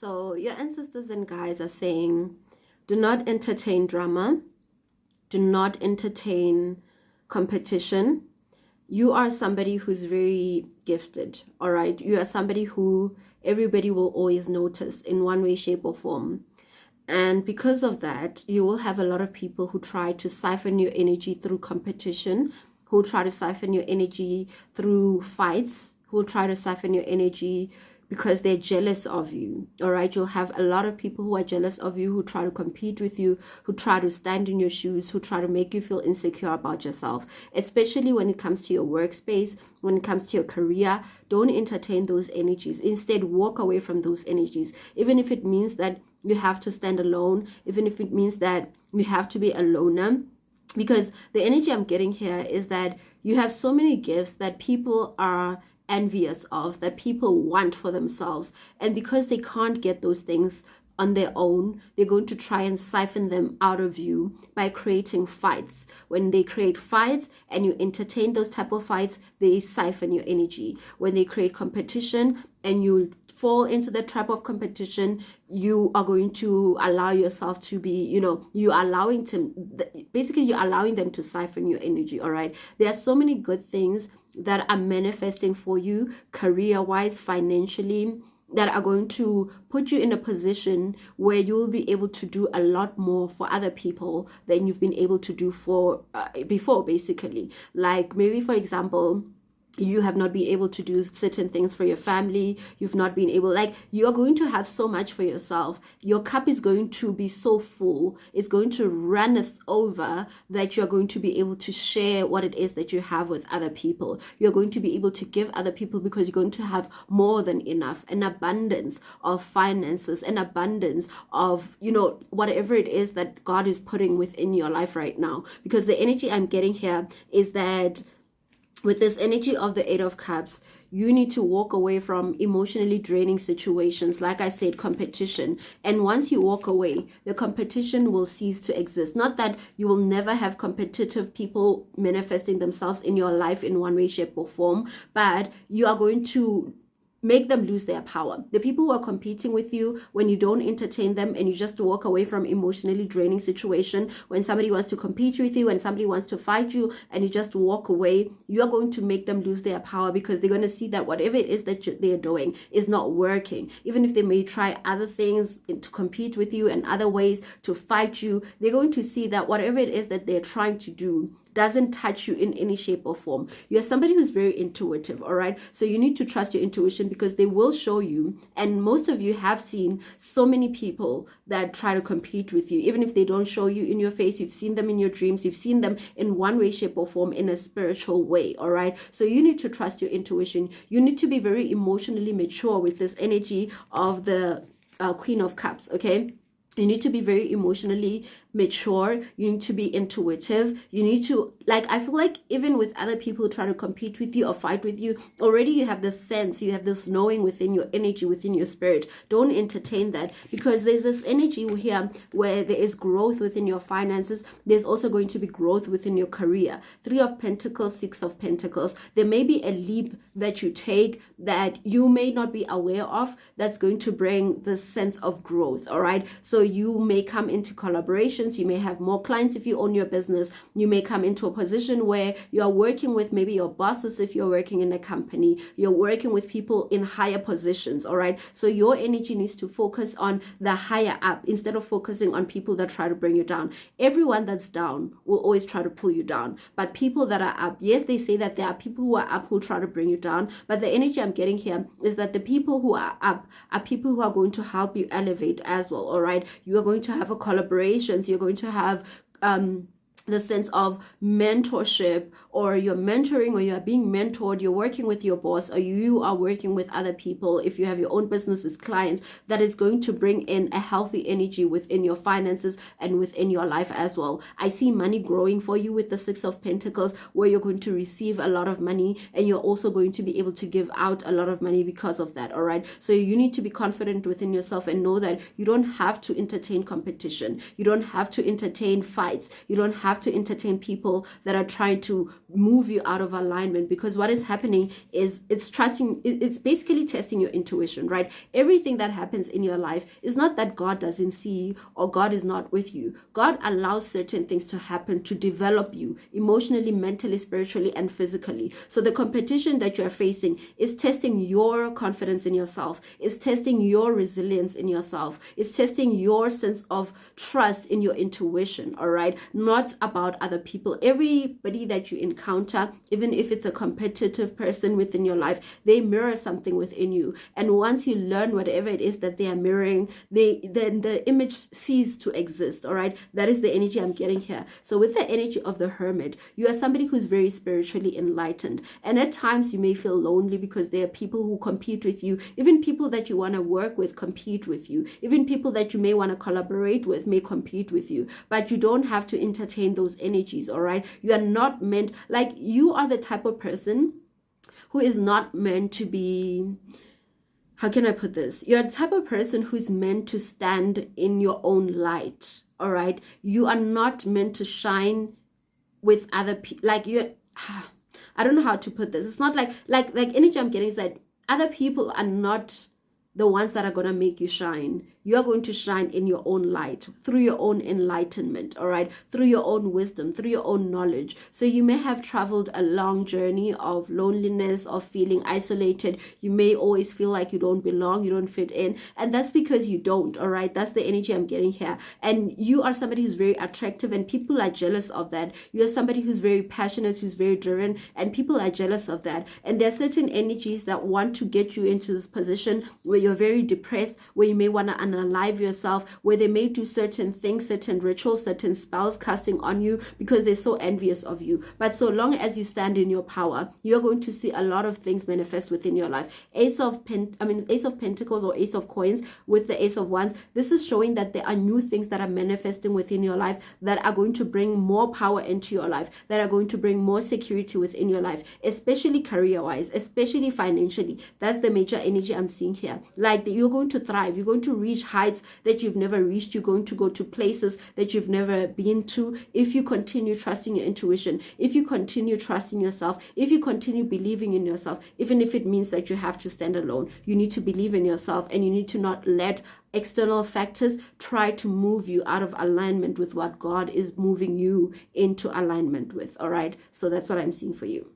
So your ancestors and guides are saying, do not entertain drama, do not entertain competition. You are somebody who's very gifted, all right? You are somebody who everybody will always notice in one way, shape, or form. And because of that, you will have a lot of people who try to siphon your energy through competition, who try to siphon your energy through fights, who try to siphon your energy because they're jealous of you. All right, you'll have a lot of people who are jealous of you, who try to compete with you, who try to stand in your shoes, who try to make you feel insecure about yourself, especially when it comes to your workspace, when it comes to your career. Don't entertain those energies. Instead, walk away from those energies, even if it means that you have to stand alone, even if it means that you have to be a loner. Because the energy I'm getting here is that you have so many gifts that people are envious of, that people want for themselves, and because they can't get those things on their own, they're going to try and siphon them out of you by creating fights. When they create fights and you entertain those type of fights, they siphon your energy. When they create competition and you fall into the trap of competition, you are going to allow yourself to be, you're allowing them to siphon your energy. All right, there are so many good things that are manifesting for you career-wise, financially, that are going to put you in a position where you'll be able to do a lot more for other people than you've been able to do for before, basically. Like maybe, for example, you have not been able to do certain things for your family. You've not been able, you're going to have so much for yourself. Your cup is going to be so full. It's going to runneth over, that you're going to be able to share what it is that you have with other people. You're going to be able to give other people because you're going to have more than enough, an abundance of finances, an abundance of, whatever it is that God is putting within your life right now. Because the energy I'm getting here is that with this energy of the Eight of Cups, you need to walk away from emotionally draining situations. Like I said, competition. And once you walk away, the competition will cease to exist. Not that you will never have competitive people manifesting themselves in your life in one way, shape, or form, but you are going to make them lose their power. The people who are competing with you, when you don't entertain them and you just walk away from emotionally draining situation, when somebody wants to compete with you, when somebody wants to fight you and you just walk away, you're going to make them lose their power, because they're going to see that whatever it is that they're doing is not working. Even if they may try other things to compete with you and other ways to fight you, they're going to see that whatever it is that they're trying to do doesn't touch you in any shape or form. You're somebody who's very intuitive, all right? So you need to trust your intuition, because they will show you, and most of you have seen so many people that try to compete with you. Even if they don't show you in your face, you've seen them in your dreams, you've seen them in one way, shape, or form, in a spiritual way, all right? So you need to trust your intuition. You need to be very emotionally mature with this energy of the Queen of Cups, okay? You need to be very emotionally mature. You need to be intuitive. You need to, I feel like even with other people who try to compete with you or fight with you, already you have this sense, you have this knowing within your energy, within your spirit. Don't entertain that, because there's this energy here where there is growth within your finances. There's also going to be growth within your career. 3 of Pentacles, 6 of Pentacles. There may be a leap that you take that you may not be aware of, that's going to bring this sense of growth, all right? So you may come into collaborations. You may have more clients if you own your business. You may come into a position where you're working with maybe your bosses if you're working in a company. You're working with people in higher positions, all right? So your energy needs to focus on the higher up instead of focusing on people that try to bring you down. Everyone that's down will always try to pull you down. But people that are up, yes, they say that there are people who are up who try to bring you down, but the energy I'm getting here is that the people who are up are people who are going to help you elevate as well, all right? You are going to have a collaborations. You're going to have the sense of mentorship, or you're mentoring, or you're being mentored, you're working with your boss, or you are working with other people, if you have your own businesses, clients, that is going to bring in a healthy energy within your finances and within your life as well. I see money growing for you with the 6 of Pentacles, where you're going to receive a lot of money, and you're also going to be able to give out a lot of money because of that, all right? So you need to be confident within yourself and know that you don't have to entertain competition. You don't have to entertain fights. You don't have have to entertain people that are trying to move you out of alignment, because what is happening is it's basically testing your intuition, right? Everything that happens in your life is not that God doesn't see you or God is not with you. God allows certain things to happen to develop you emotionally, mentally, spiritually, and physically. So the competition that you're facing is testing your confidence in yourself, is testing your resilience in yourself, is testing your sense of trust in your intuition, all right? Not about other people. Everybody that you encounter, even if it's a competitive person within your life, they mirror something within you. And once you learn whatever it is that they are mirroring, then the image ceases to exist, all right? That is the energy I'm getting here. So with the energy of the hermit, you are somebody who's very spiritually enlightened. And at times you may feel lonely because there are people who compete with you. Even people that you want to work with compete with you. Even people that you may want to collaborate with may compete with you. But you don't have to entertain those energies, all right? You are not meant, like, you are the type of person who is not meant to be, how can I put this? You're the type of person who's meant to stand in your own light, all right? You are not meant to shine with other people. Like, I don't know how to put this. It's not like energy I'm getting is that other people are not the ones that are going to make you shine. You are going to shine in your own light, through your own enlightenment, all right? Through your own wisdom, through your own knowledge. So you may have traveled a long journey of loneliness, of feeling isolated. You may always feel like you don't belong, you don't fit in. And that's because you don't, all right? That's the energy I'm getting here. And you are somebody who's very attractive, and people are jealous of that. You are somebody who's very passionate, who's very driven, and people are jealous of that. And there are certain energies that want to get you into this position where you're very depressed, where you may want to unalive yourself, where they may do certain things, certain rituals, certain spells casting on you because they're so envious of you. But so long as you stand in your power, you're going to see a lot of things manifest within your life. Ace of Pentacles or Ace of Coins with the Ace of Wands, this is showing that there are new things that are manifesting within your life that are going to bring more power into your life, that are going to bring more security within your life, especially career-wise, especially financially. That's the major energy I'm seeing here. Like, you're going to thrive, you're going to reach heights that you've never reached, you're going to go to places that you've never been to if you continue trusting your intuition, if you continue trusting yourself, if you continue believing in yourself, even if it means that you have to stand alone. You need to believe in yourself, and you need to not let external factors try to move you out of alignment with what God is moving you into alignment with, all right? So that's what I'm seeing for you.